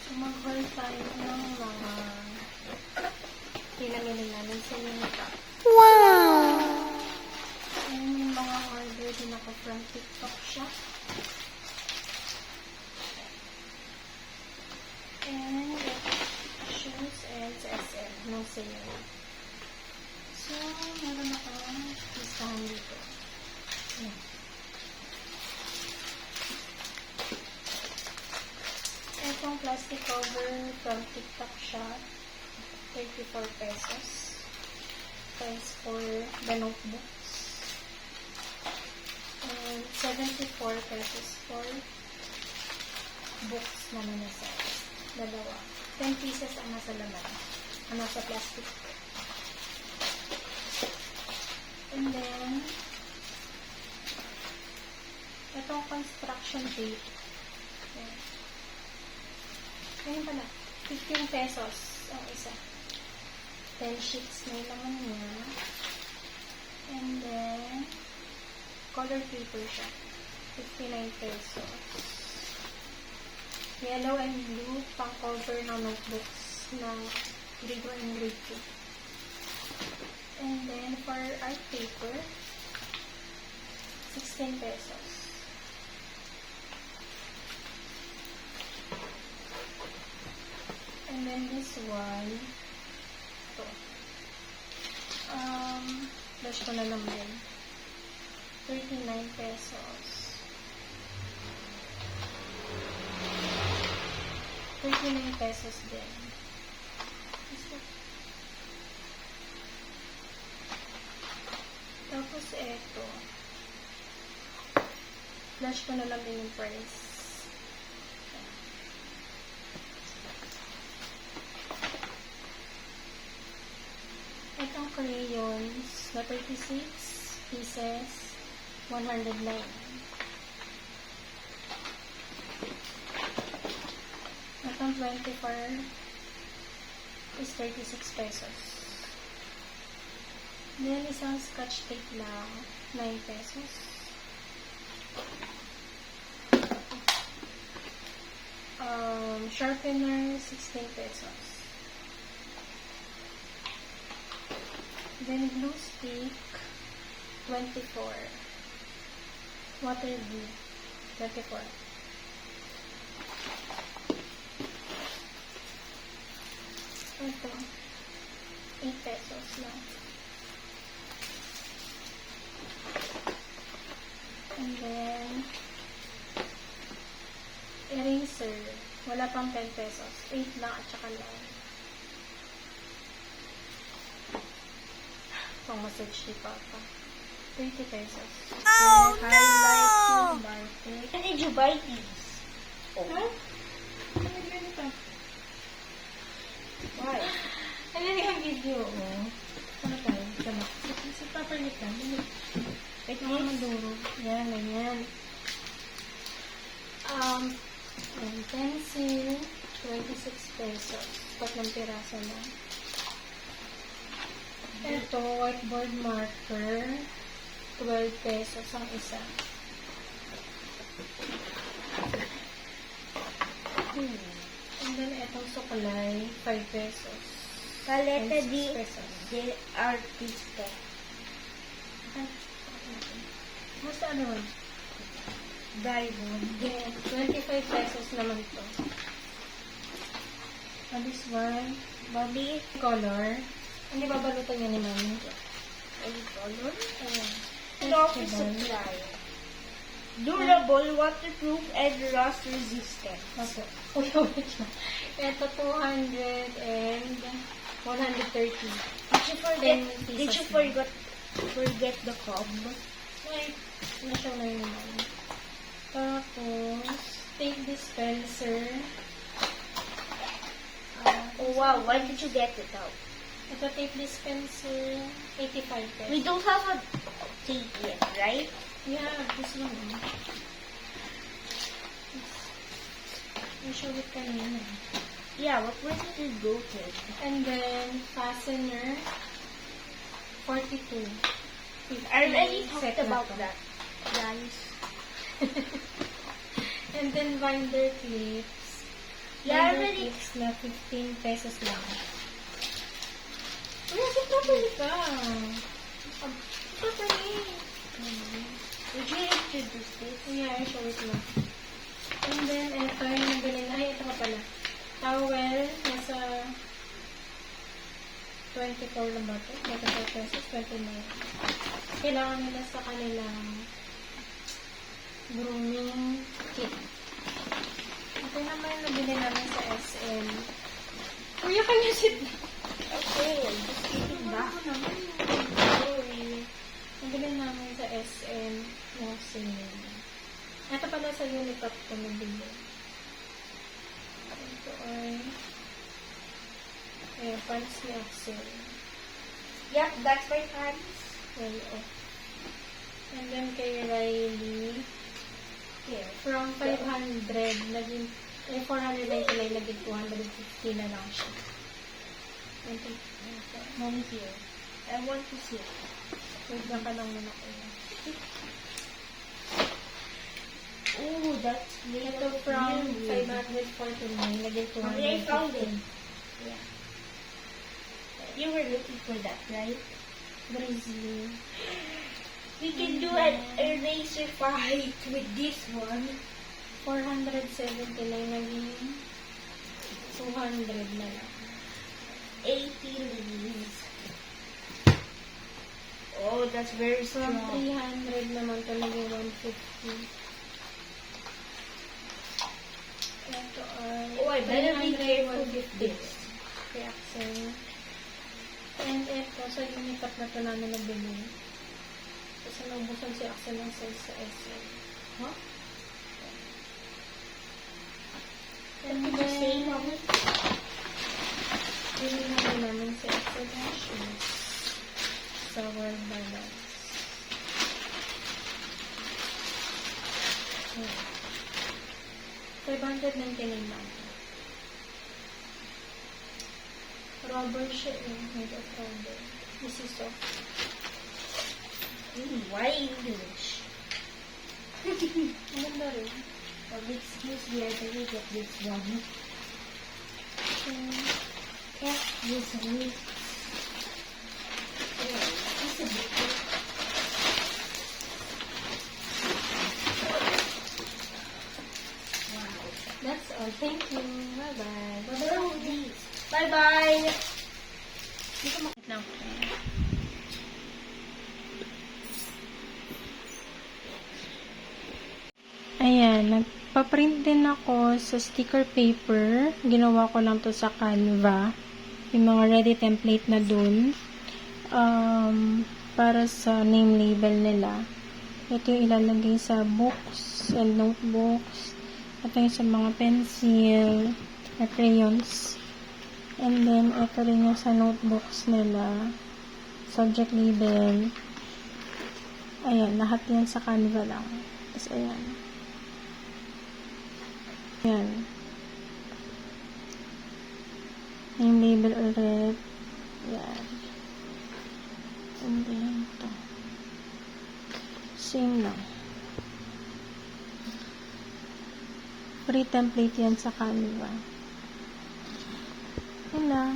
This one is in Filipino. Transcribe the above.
So, mag-haul tayo ng mga pinamili namin sa Uniqlo. Wow! And may mga order din ako from TikTok shop. And shoes and sa SM. No sale. So, meron akong listahan dito. Ayan. Itong plastic cover from TikTok shop. 34 pesos. Price for the notebooks. And 74 pesos for books naman na size. Dalawa. 10 pieces ang nasa laman. Ang nasa plastic. And then, itong construction tape. Ayan. Ayan pala. 15 pesos ang isa. 10 sheets na yung laman niya. And then, color paper siya. 59 pesos. Yellow and blue, pang cover ng notebooks ng grade 1 and grade 2. And then, for art paper, 16 pesos. And then, this one, ito. Dash ko na lang din. 39 pesos. 39 pesos din. Tapos, eto. Flash ko na lang din yung price. Itong crayons na 36 pieces, 109. Itong 24 is 36 pesos. Then, isang scotch tape lang, 9 pesos. Sharpener, 16 pesos. Then, glue stick, 24. Water glue, 24. Ito, 8 pesos lang. And then, eraser, wala pang 10 pesos. 8 lang at saka lang. Pang massage ni Papa. 30 pesos. Oh, And highlight yung Bartek. When did you buy these? Oh. Ha? Ano ganito? Why? Ano yung video mo? Ano tayo? Tama. Si Papa nito. Wait, mga maduro. Yan, ganyan. And pencil, 26 pesos. 3 piraso lang. Ito, whiteboard marker, 12 pesos ang isa. And then, itong suklay, 5 pesos. Paleta And 6 di pesos. de artista. Mas ano? Diamond. Then, 25 pesos naman ito. And this one, Bobby, color. Hindi babalutan niya ni Mami. any color? Ayan. And office supply. Durable, waterproof, and rust resistant. Okay. Uy, wait lang. Ito, 200 and 130. Did you forget the cob? Wait, nasa na yun naman. Tapos, tape dispenser. Oh wow, why did you get it out? Ito, tape dispenser, 85 pesos. We don't have a tape yet, right? Yeah, this one. I showed it kanina. Yeah, but where did it go to? And then, fastener, 42. I already talked Set na about to. that, guys. And then, binder clips, Yeah, Number already. clicks na 15 pesos lang. Wala, properly ka. Properly. Would you introduce this? Yeah, I show it na. And then, ito yung nabili na. Ay, ito ka pala. Towel, nasa 24 lang ba ito? 24 pesos, 29. Kailangan nila sa kanilang grooming kit. Ito naman yung nabili namin sa SM. Kuya, can you sit down? Okay, just sitting back. Sorry. Nabili namin sa SM na sale. Ito pala sa Unitop ko nabili. Ito ay pants ni Axel. Yep, that's my pants. Well, oh. And then kay Riley, Here. from 500, naging, 499, naging 250 na lang siya. Mommy here. I want to see. Wait lang ka lang muna ko. Oh, that's made Ito of from wood. 549, naging 250. Mommy, I found it. Yeah. You were looking for that, right? Grizzly. We can do an eraser fight with this one. 479, naging 200 na lang. 80 leaves. Oh, that's very From strong. 300 naman to naging 150. Ito ay Oh, I better be 300, careful with 150. this. Kay Axel. And ito, sa Unitop na ito namin nabili. Kasi naubusan si Axel ng size sa SM. Huh? And What did you say, then, Mommy? bili namin namin si Axel ng shoes. Sa World Balance. Hmm. 599 lang. Rubber siya eh. Made of rubber. This is soft. Why English? Maganda rin. Oh, excuse me, I didn't get this one. F this one. Oh, this is a bit. Wow. That's all. Thank you. Bye-bye. What are all these? Bye-bye. Dito makit lang. Ayan, nagpa-print din ako sa sticker paper. Ginawa ko lang to sa Canva. Yung mga ready template na dun. Para sa name label nila. Ito yung ilalagay sa books and notebooks. Ito yung sa mga pencil, na crayons. And then, ito rin yung sa notebooks nila. Subject label. Ayan, lahat yan sa Canva lang. Tapos, ayan. Ayan. Name label ulit. Ayan. And then, ito. Same lang. Free template yan sa Canva. Yun lang.